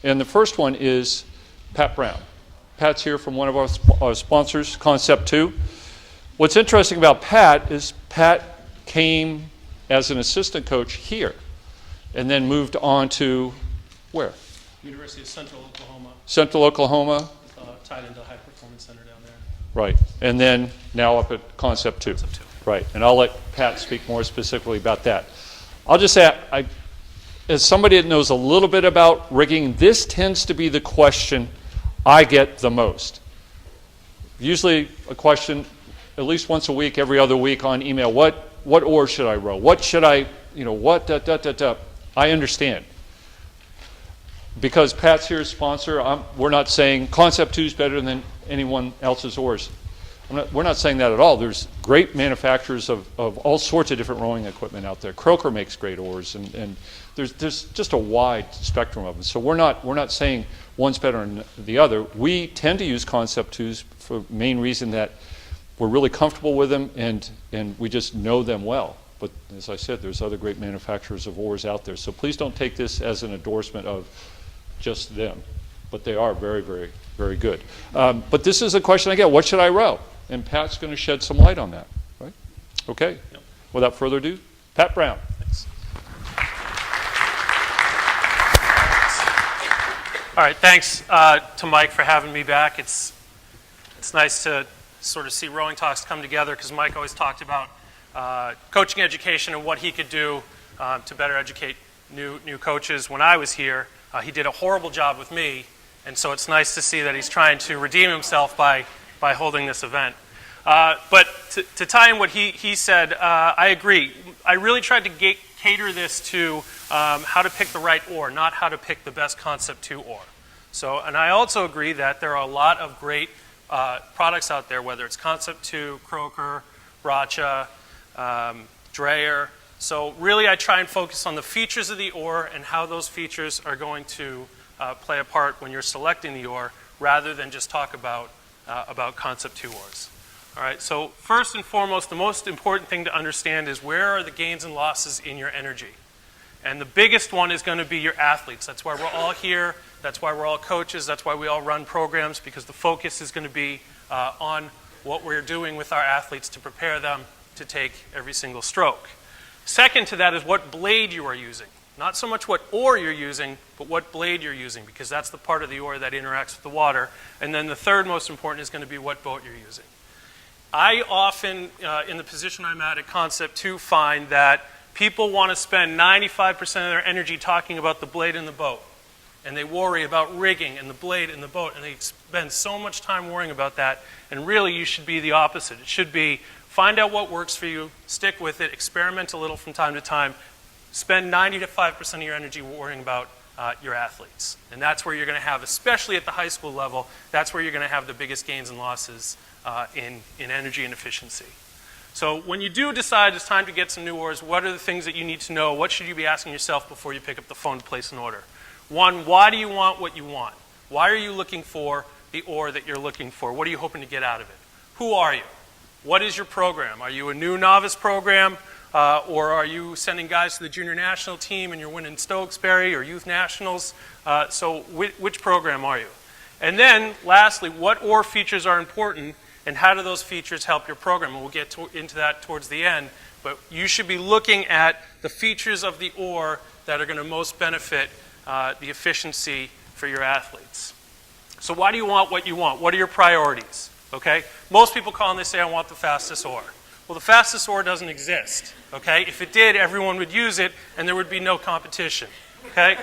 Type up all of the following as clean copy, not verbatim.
And the first one is Pat Brown. Pat's here from one of our sponsors, Concept 2. What's interesting about Pat is Pat came as an assistant coach here and then moved on to where? University of Central Oklahoma. Central Oklahoma. Tied into High Performance Center down there. Right. And then now up at Concept 2. Concept 2. Right. And I'll let Pat speak more specifically about that. I'll just say, as somebody that knows a little bit about rigging, this tends to be the question I get the most. Usually a question at least once a week, every other week on email, what oar should I row? What should I, I understand. Because Pat's here as sponsor, we're not saying Concept 2 is better than anyone else's oars. We're not saying that at all. There's great manufacturers of all sorts of different rowing equipment out there. Croker makes great oars, and there's just a wide spectrum of them. So we're not saying one's better than the other. We tend to use Concept 2s for the main reason that we're really comfortable with them and we just know them well. But as I said, there's other great manufacturers of oars out there. So please don't take this as an endorsement of just them. But they are very, very, very good. But this is a question I get, what should I row? And Pat's going to shed some light on that, right? Okay. Yep. Without further ado, Pat Brown. Thanks. All right, thanks to Mike for having me back. It's nice to sort of see Rowing Talks come together because Mike always talked about coaching education and what he could do to better educate new coaches. When I was here, he did a horrible job with me, and so it's nice to see that he's trying to redeem himself by holding this event. But to tie in what he said, I agree. I really tried to cater this to how to pick the right oar, not how to pick the best Concept 2 oar. So, and I also agree that there are a lot of great products out there, whether it's Concept 2, Croker, Bracha, Dreyer. So really I try and focus on the features of the oar and how those features are going to play a part when you're selecting the oar, rather than just talk about Concept 2 oars. All right, so first and foremost, the most important thing to understand is where are the gains and losses in your energy. And the biggest one is going to be your athletes. That's why we're all here. That's why we're all coaches. That's why we all run programs, because the focus is going to be on what we're doing with our athletes to prepare them to take every single stroke. Second to that is what blade you are using. Not so much what oar you're using, but what blade you're using, because that's the part of the oar that interacts with the water. And then the third most important is going to be what boat you're using. I often, in the position I'm at Concept 2, find that people want to spend 95% of their energy talking about the blade in the boat. And they worry about rigging and the blade in the boat, and they spend so much time worrying about that. And really, you should be the opposite. It should be find out what works for you, stick with it, experiment a little from time to time, spend 95% of your energy worrying about your athletes. And that's where you're going to have, especially at the high school level, that's where you're going to have the biggest gains and losses in energy and efficiency. So when you do decide it's time to get some new oars, what are the things that you need to know? What should you be asking yourself before you pick up the phone to place an order? One, why do you want what you want? Why are you looking for the oar that you're looking for? What are you hoping to get out of it? Who are you? What is your program? Are you a new novice program? Or are you sending guys to the junior national team and you're winning Stokesbury or youth nationals? So which program are you? And then lastly, what oar features are important and how do those features help your program? And we'll get into that towards the end. But you should be looking at the features of the oar that are going to most benefit the efficiency for your athletes. So why do you want what you want? What are your priorities? Okay? Most people call and they say, I want the fastest oar. Well, the fastest oar doesn't exist. Okay? If it did, everyone would use it and there would be no competition. Okay?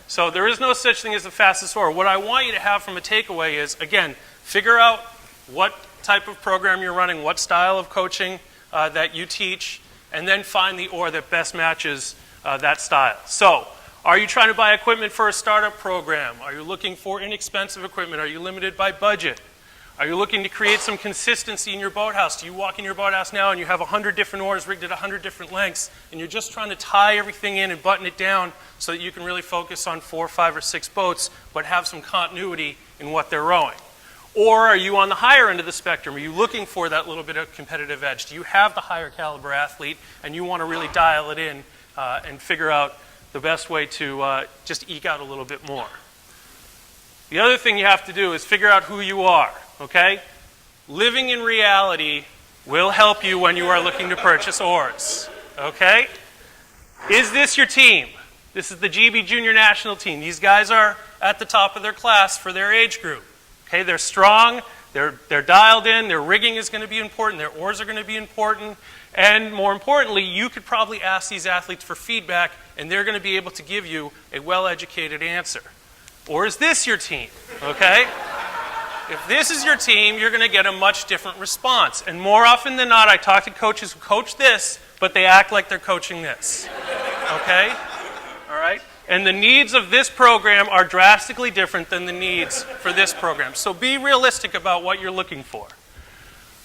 So there is no such thing as the fastest oar. What I want you to have from a takeaway is, again, figure out what type of program you're running, what style of coaching that you teach, and then find the oar that best matches that style. So, are you trying to buy equipment for a startup program? Are you looking for inexpensive equipment? Are you limited by budget? Are you looking to create some consistency in your boathouse? Do you walk in your boathouse now and you have 100 different oars rigged at 100 different lengths, and you're just trying to tie everything in and button it down so that you can really focus on 4, 5, or 6 boats, but have some continuity in what they're rowing? Or are you on the higher end of the spectrum? Are you looking for that little bit of competitive edge? Do you have the higher caliber athlete and you want to really dial it in and figure out the best way to just eke out a little bit more? The other thing you have to do is figure out who you are, okay? Living in reality will help you when you are looking to purchase oars, okay? Is this your team? This is the GB Junior National Team. These guys are at the top of their class for their age group, okay? They're strong, they're dialed in, their rigging is going to be important, their oars are going to be important, and more importantly, you could probably ask these athletes for feedback, and they're going to be able to give you a well-educated answer. Or is this your team, okay? If this is your team, you're going to get a much different response. And more often than not, I talk to coaches who coach this, but they act like they're coaching this, okay? All right? And the needs of this program are drastically different than the needs for this program. So be realistic about what you're looking for.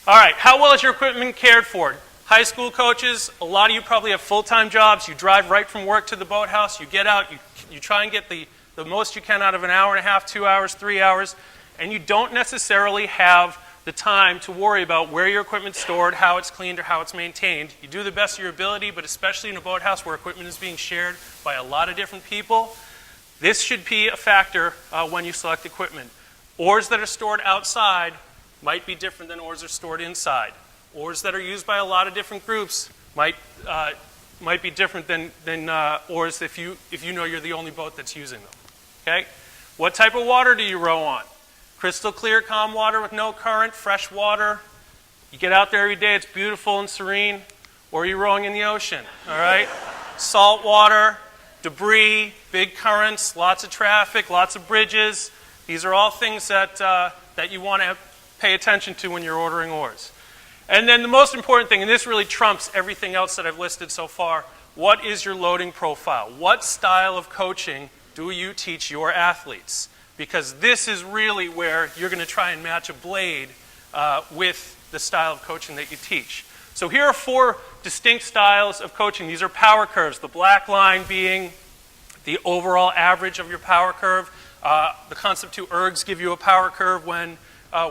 All right, how well is your equipment cared for? High school coaches, a lot of you probably have full-time jobs. You drive right from work to the boathouse. You get out, you try and get the most you can out of an hour and a half, 2 hours, 3 hours, and you don't necessarily have the time to worry about where your equipment's stored, how it's cleaned, or how it's maintained. You do the best of your ability, but especially in a boathouse where equipment is being shared by a lot of different people, this should be a factor when you select equipment. Oars that are stored outside might be different than oars that are stored inside. Oars that are used by a lot of different groups might be different than oars if you know you're the only boat that's using them. Okay? What type of water do you row on? Crystal clear, calm water with no current, fresh water. You get out there every day, it's beautiful and serene. Or are you rowing in the ocean? All right? Salt water, debris, big currents, lots of traffic, lots of bridges. These are all things that you want to pay attention to when you're ordering oars. And then the most important thing, and this really trumps everything else that I've listed so far, what is your loading profile? What style of coaching do you teach your athletes? Because this is really where you're going to try and match a blade with the style of coaching that you teach. So here are 4 distinct styles of coaching. These are power curves, the black line being the overall average of your power curve. The Concept 2 ergs give you a power curve when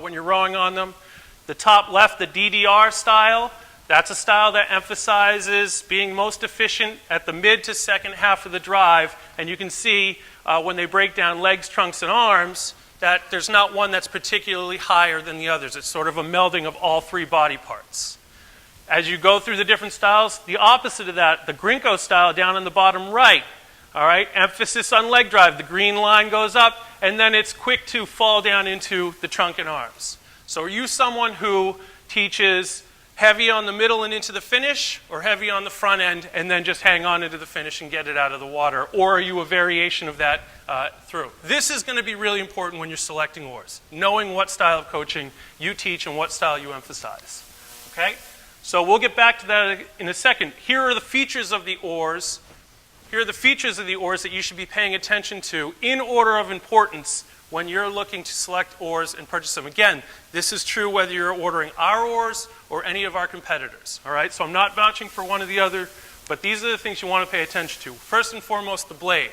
you're rowing on them. The top left, the DDR style, that's a style that emphasizes being most efficient at the mid to second half of the drive. And you can see when they break down legs, trunks, and arms that there's not one that's particularly higher than the others. It's sort of a melding of all 3 body parts. As you go through the different styles, the opposite of that, the Grinko style down in the bottom right, all right, emphasis on leg drive. The green line goes up, and then it's quick to fall down into the trunk and arms. So are you someone who teaches heavy on the middle and into the finish, or heavy on the front end and then just hang on into the finish and get it out of the water? Or are you a variation of that through? This is going to be really important when you're selecting oars, knowing what style of coaching you teach and what style you emphasize. Okay? So we'll get back to that in a second. Here are the features of the oars. Here are the features of the oars that you should be paying attention to in order of importance when you're looking to select oars and purchase them. Again, this is true whether you're ordering our oars or any of our competitors. All right? So I'm not vouching for one or the other, but these are the things you want to pay attention to. First and foremost, the blade.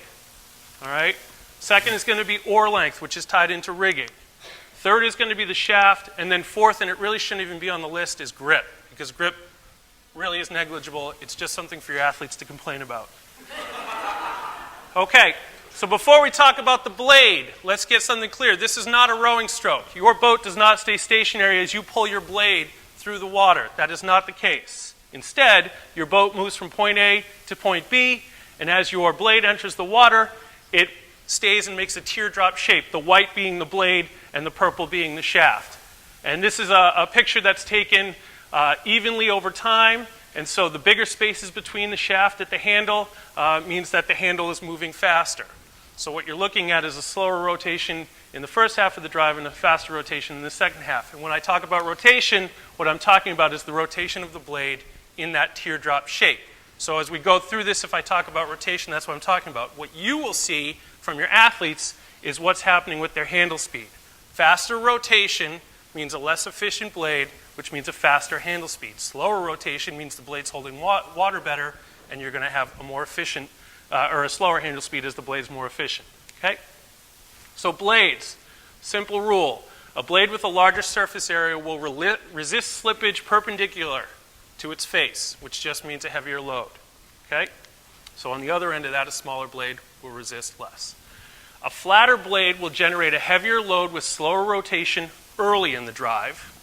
All right? Second is going to be oar length, which is tied into rigging. Third is going to be the shaft. And then fourth, and it really shouldn't even be on the list, is grip. Because grip really is negligible. It's just something for your athletes to complain about. Okay. So before we talk about the blade, let's get something clear. This is not a rowing stroke. Your boat does not stay stationary as you pull your blade through the water. That is not the case. Instead, your boat moves from point A to point B, and as your blade enters the water, it stays and makes a teardrop shape, the white being the blade and the purple being the shaft. And this is a picture that's taken evenly over time, and so the bigger spaces between the shaft at the handle means that the handle is moving faster. So what you're looking at is a slower rotation in the first half of the drive and a faster rotation in the second half. And when I talk about rotation, what I'm talking about is the rotation of the blade in that teardrop shape. So as we go through this, if I talk about rotation, that's what I'm talking about. What you will see from your athletes is what's happening with their handle speed. Faster rotation means a less efficient blade, which means a faster handle speed. Slower rotation means the blade's holding water better, and you're going to have a more efficient or a slower handle speed as the blade's more efficient. Okay? So blades, simple rule. A blade with a larger surface area will resist slippage perpendicular to its face, which just means a heavier load. Okay? So on the other end of that, a smaller blade will resist less. A flatter blade will generate a heavier load with slower rotation early in the drive,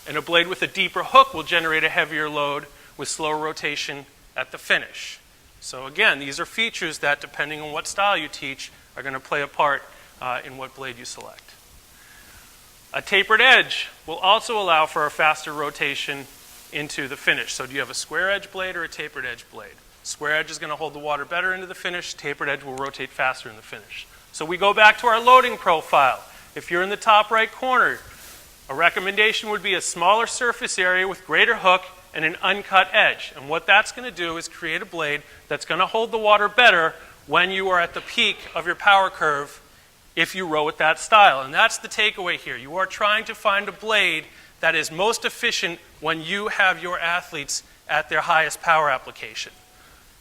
and a blade with a deeper hook will generate a heavier load with slower rotation at the finish. So again, these are features that, depending on what style you teach, are going to play a part in what blade you select. A tapered edge will also allow for a faster rotation into the finish. So do you have a square edge blade or a tapered edge blade? Square edge is going to hold the water better into the finish. Tapered edge will rotate faster in the finish. So we go back to our loading profile. If you're in the top right corner, a recommendation would be a smaller surface area with greater hook and an uncut edge. And what that's going to do is create a blade that's going to hold the water better when you are at the peak of your power curve if you row with that style. And that's the takeaway here. You are trying to find a blade that is most efficient when you have your athletes at their highest power application.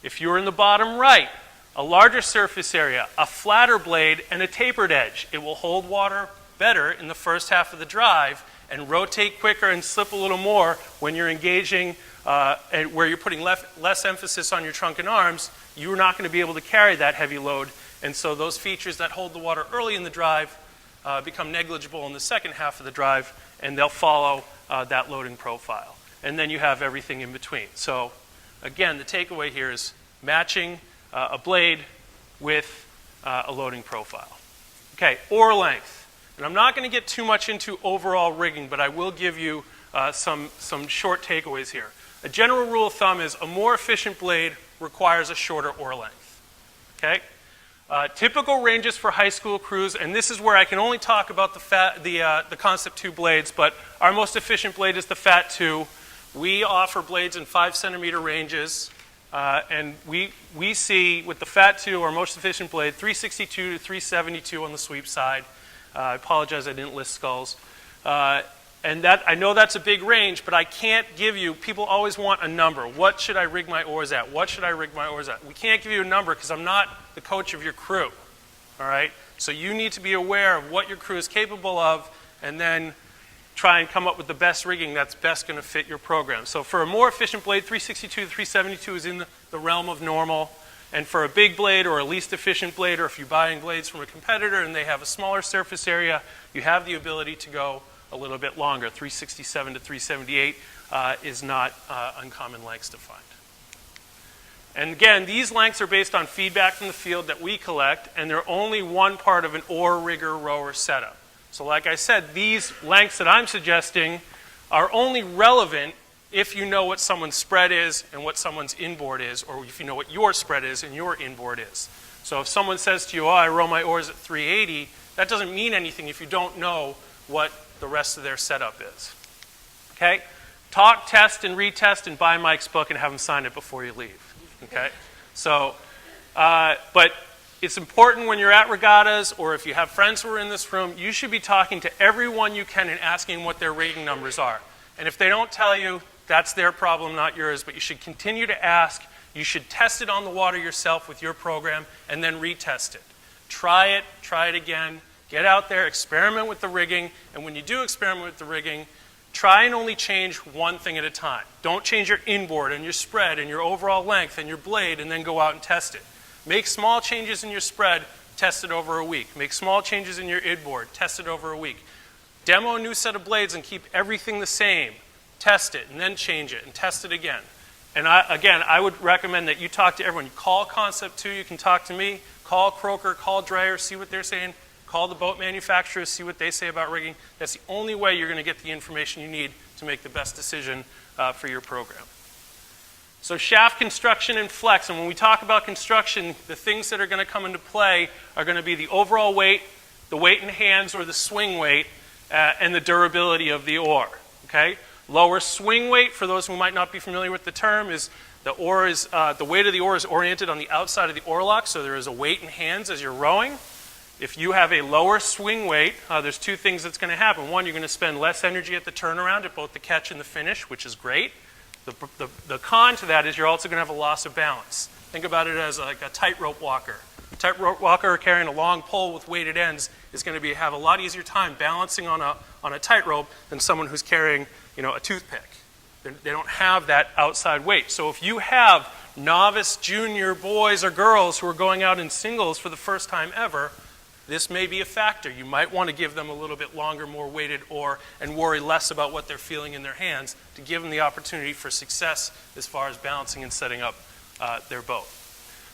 If you're in the bottom right, a larger surface area, a flatter blade, and a tapered edge. It will hold water better in the first half of the drive and rotate quicker and slip a little more when you're engaging and where you're putting less emphasis on your trunk and arms. You're not going to be able to carry that heavy load. And so those features that hold the water early in the drive become negligible in the second half of the drive, and they'll follow that loading profile. And then you have everything in between. So again, the takeaway here is matching a blade with a loading profile. Okay, oar length. And I'm not going to get too much into overall rigging, but I will give you some short takeaways here. A general rule of thumb is a more efficient blade requires a shorter oar length. Okay? Typical ranges for high school crews, and this is where I can only talk about the Concept 2 blades, but our most efficient blade is the Fat 2. We offer blades in 5-centimeter ranges, and we see with the Fat 2, our most efficient blade, 362 to 372 on the sweep side. I apologize I didn't list sculls. And that, I know that's a big range, but I can't give you, people always want a number. What should I rig my oars at? What should I rig my oars at? We can't give you a number because I'm not the coach of your crew, all right? So you need to be aware of what your crew is capable of and then try and come up with the best rigging that's best going to fit your program. So for a more efficient blade, 362 to 372 is in the realm of normal. And for a big blade or a least efficient blade, or if you're buying blades from a competitor and they have a smaller surface area, you have the ability to go a little bit longer. 367 to 378 is not uncommon lengths to find. And again, these lengths are based on feedback from the field that we collect, and they're only one part of an oar rigger rower setup. So like I said, these lengths that I'm suggesting are only relevant if you know what someone's spread is and what someone's inboard is, or if you know what your spread is and your inboard is. So if someone says to you, oh, I row my oars at 380, that doesn't mean anything if you don't know what the rest of their setup is. Okay? Talk, test, and retest, and buy Mike's book and have him sign it before you leave. Okay? So, but it's important when you're at regattas, or if you have friends who are in this room, you should be talking to everyone you can and asking what their rating numbers are. And if they don't tell you, that's their problem, not yours, but you should continue to ask. You should test it on the water yourself with your program and then retest it. Try it again, get out there, experiment with the rigging, and when you do experiment with the rigging, try and only change one thing at a time. Don't change your inboard and your spread and your overall length and your blade and then go out and test it. Make small changes in your spread, test it over a week. Make small changes in your inboard, test it over a week. Demo a new set of blades and keep everything the same. Test it, and then change it, and test it again. And I would recommend that you talk to everyone. You call Concept 2, you can talk to me. Call Croker, call Dreyer, see what they're saying. Call the boat manufacturers, see what they say about rigging. That's the only way you're going to get the information you need to make the best decision for your program. So shaft construction and flex. And when we talk about construction, the things that are going to come into play are going to be the overall weight, the weight in hands or the swing weight, and the durability of the oar. Okay? Lower swing weight, for those who might not be familiar with the term, is the weight of the oar is oriented on the outside of the oarlock, so there is a weight in hands as you're rowing. If you have a lower swing weight, there's two things that's going to happen. One, you're going to spend less energy at the turnaround at both the catch and the finish, which is great. The con to that is you're also going to have a loss of balance. Think about it as like a tightrope walker. A tightrope walker carrying a long pole with weighted ends is going to have a lot easier time balancing on a tightrope than someone who's carrying a toothpick. They don't have that outside weight. So if you have novice junior boys or girls who are going out in singles for the first time ever, this may be a factor. You might want to give them a little bit longer, more weighted oar and worry less about what they're feeling in their hands to give them the opportunity for success as far as balancing and setting up their boat.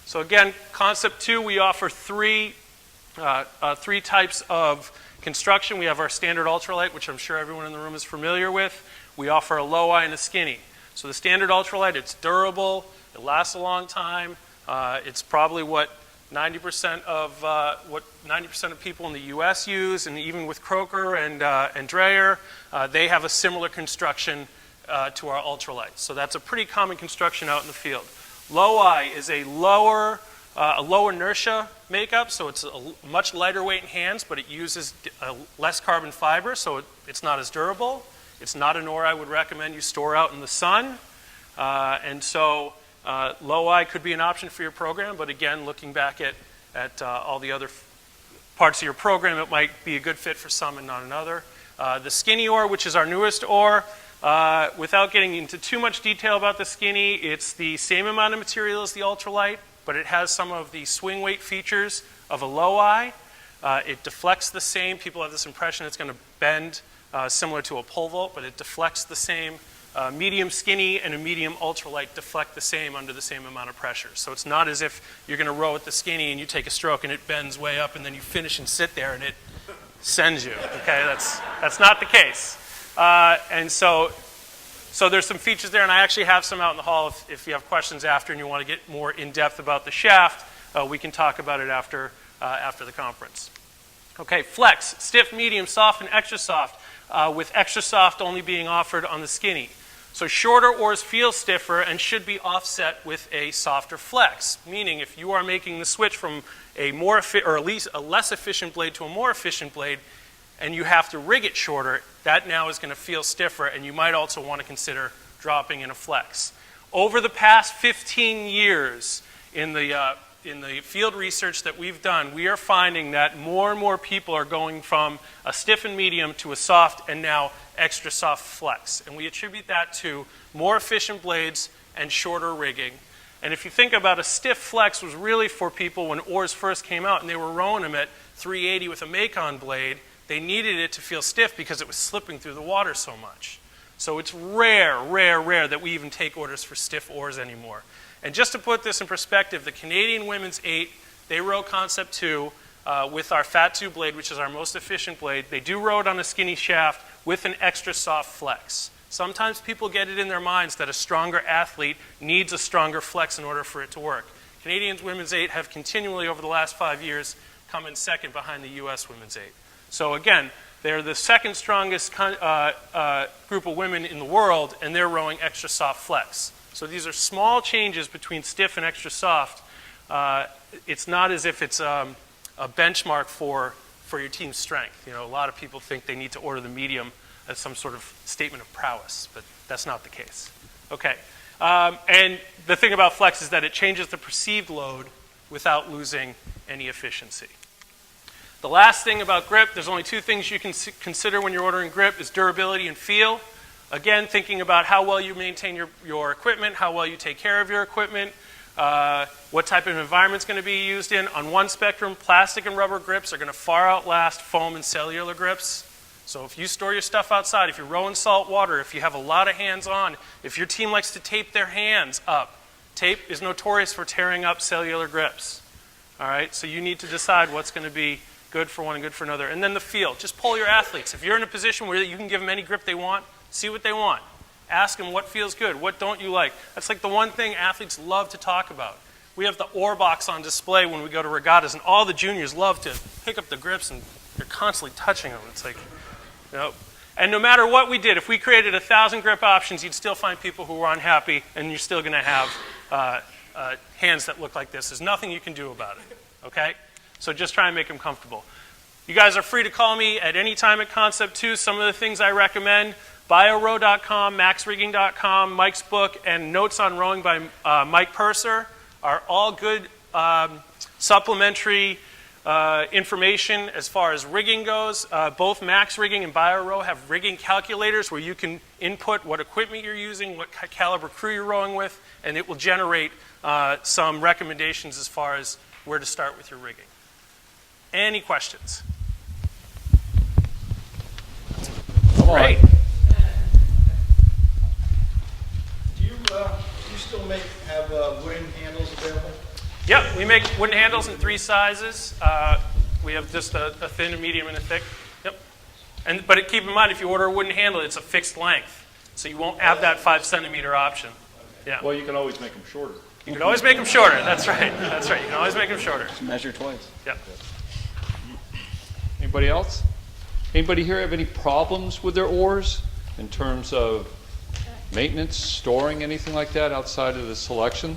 So again, concept 2, we offer three types of construction. We have our standard ultralight, which I'm sure everyone in the room is familiar with. We offer a low-I and a skinny. So the standard ultralight, it's durable, it lasts a long time. It's probably what 90% of people in the U.S. use, and even with Croker and Dreyer, they have a similar construction to our ultralight. So that's a pretty common construction out in the field. Low-I is a low inertia makeup, so it's a much lighter weight in hands, but it uses less carbon fiber, so it's not as durable. It's not an oar I would recommend you store out in the sun. And so low-I could be an option for your program, but again, looking back at all the other parts of your program, it might be a good fit for some and not another. The skinny oar, which is our newest oar, without getting into too much detail about the skinny, it's the same amount of material as the ultralight, but it has some of the swing weight features of a low-I. It deflects the same. People have this impression it's going to bend similar to a pole vault, but it deflects the same. Medium skinny and a medium ultralight deflect the same under the same amount of pressure. So it's not as if you're going to row with the skinny and you take a stroke and it bends way up and then you finish and sit there and it sends you. Okay, that's not the case. And so there's some features there, and I actually have some out in the hall. If you have questions after and you want to get more in depth about the shaft, we can talk about it after the conference. Okay, flex, stiff, medium, soft, and extra soft, with extra soft only being offered on the skinny. So shorter oars feel stiffer and should be offset with a softer flex, meaning if you are making the switch from a or at least a less efficient blade to a more efficient blade, and you have to rig it shorter, that now is going to feel stiffer, and you might also want to consider dropping in a flex. Over the past 15 years in the field research that we've done, we are finding that more and more people are going from a stiff and medium to a soft and now extra soft flex. And we attribute that to more efficient blades and shorter rigging. And if you think about a stiff flex was really for people when oars first came out and they were rowing them at 380 with a Macon blade, they needed it to feel stiff because it was slipping through the water so much. So it's rare that we even take orders for stiff oars anymore. And just to put this in perspective, the Canadian Women's 8, they row Concept 2 with our Fat 2 blade, which is our most efficient blade. They do row it on a skinny shaft with an extra soft flex. Sometimes people get it in their minds that a stronger athlete needs a stronger flex in order for it to work. Canadian Women's 8 have continually, over the last 5 years, come in second behind the U.S. Women's 8. So again, they're the second strongest group of women in the world, and they're rowing extra soft flex. So these are small changes between stiff and extra soft. It's not as if it's a benchmark for your team's strength. You know, a lot of people think they need to order the medium as some sort of statement of prowess, but that's not the case. Okay, and the thing about flex is that it changes the perceived load without losing any efficiency. The last thing about grip, there's only two things you can consider when you're ordering grip, is durability and feel. Again, thinking about how well you maintain your equipment, how well you take care of your equipment, what type of environment it's going to be used in. On one spectrum, plastic and rubber grips are going to far outlast foam and cellular grips. So if you store your stuff outside, if you're rowing salt water, if you have a lot of hands on, if your team likes to tape their hands up, tape is notorious for tearing up cellular grips. All right, so you need to decide what's going to be good for one and good for another. And then the feel. Just poll your athletes. If you're in a position where you can give them any grip they want, see what they want. Ask them what feels good, what don't you like. That's like the one thing athletes love to talk about. We have the oar box on display when we go to regattas, and all the juniors love to pick up the grips, and they're constantly touching them. It's like, you know. And no matter what we did, if we created 1,000 grip options, you'd still find people who were unhappy, and you're still going to have hands that look like this. There's nothing you can do about it, okay? So just try and make them comfortable. You guys are free to call me at any time at Concept 2. Some of the things I recommend, biorow.com, maxrigging.com, Mike's book, and Notes on Rowing by Mike Purser are all good supplementary information as far as rigging goes. Both Max Rigging and BioRow have rigging calculators where you can input what equipment you're using, what caliber crew you're rowing with, and it will generate some recommendations as far as where to start with your rigging. Any questions? Come on. Great. Do you still have wooden handles available? Yep, we make wooden handles in 3 sizes. We have just a thin, a medium, and a thick. Yep. But keep in mind, if you order a wooden handle, it's a fixed length, so you won't have that 5-centimeter option. Yeah. Well, you can always make them shorter. You can always make them shorter. That's right. That's right. You can always make them shorter. Just measure twice. Yep. Anybody else? Anybody here have any problems with their oars in terms of maintenance, storing, anything like that outside of the selection?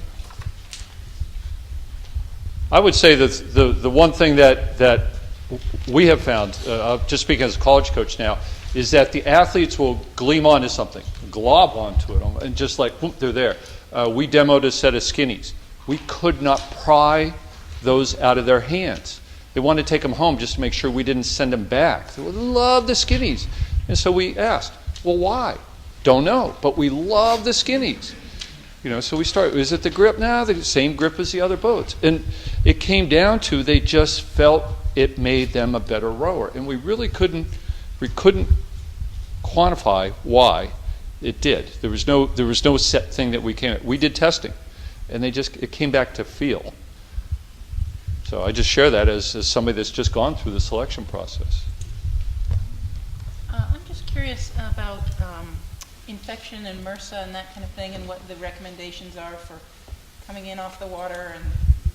I would say that the one thing that we have found, just speaking as a college coach now, is that the athletes will gleam onto something, glob onto it, and just like, whoop, they're there. We demoed a set of skinnies. We could not pry those out of their hands. They wanted to take them home just to make sure we didn't send them back. They would love the skinnies. And so we asked, well, why? Don't know, but we love the skinnies. So we started, is it the grip? No, the same grip as the other boats. And it came down to they just felt it made them a better rower. And we really couldn't quantify why it did. There was no set thing that we did testing. And it came back to feel. So I just share that as somebody that's just gone through the selection process. I'm just curious about infection and MRSA and that kind of thing, and what the recommendations are for coming in off the water and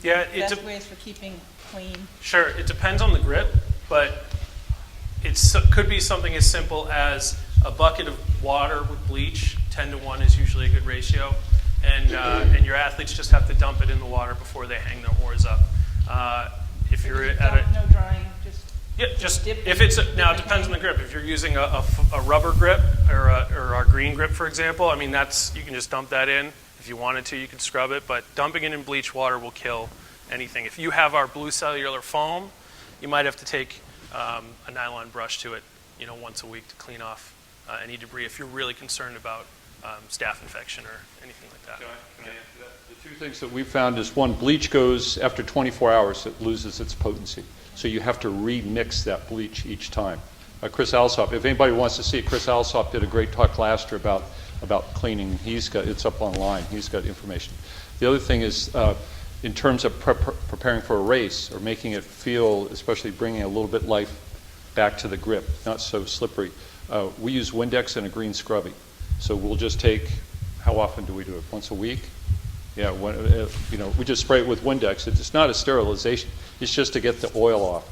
best ways for keeping clean. Sure, it depends on the grip, but it could be something as simple as a bucket of water with bleach. 10-to-1 is usually a good ratio, and your athletes just have to dump it in the water before they hang their oars up. If you're No drying, just dip. If it's now it depends on the grip. If you're using a rubber grip or our green grip, for example, I mean you can just dump that in. If you wanted to, you could scrub it, but dumping it in bleach water will kill anything. If you have our blue cellular foam, you might have to take a nylon brush to it, once a week to clean off any debris if you're really concerned about staph infection or anything like that. Can I answer that? The 2 things that we found is, one, bleach goes after 24 hours, it loses its potency. So you have to remix that bleach each time. Chris Alsop, if anybody wants to see it, Chris Alsop did a great talk last year about cleaning. It's up online. He's got information. The other thing is, in terms of preparing for a race or making it feel, especially bringing a little bit life back to the grip, not so slippery, we use Windex and a green scrubby. So we'll just take, how often do we do it? Once a week? Yeah, we just spray it with Windex. It's not a sterilization. It's just to get the oil off,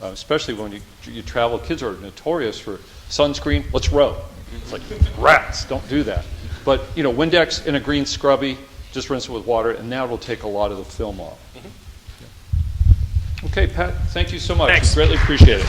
especially when you travel. Kids are notorious for sunscreen. Let's row. It's like rats. Don't do that. But Windex and a green scrubby, just rinse it with water, and now it'll take a lot of the film off. Mm-hmm. Yeah. Okay, Pat, thank you so much. Thanks. We greatly appreciate it.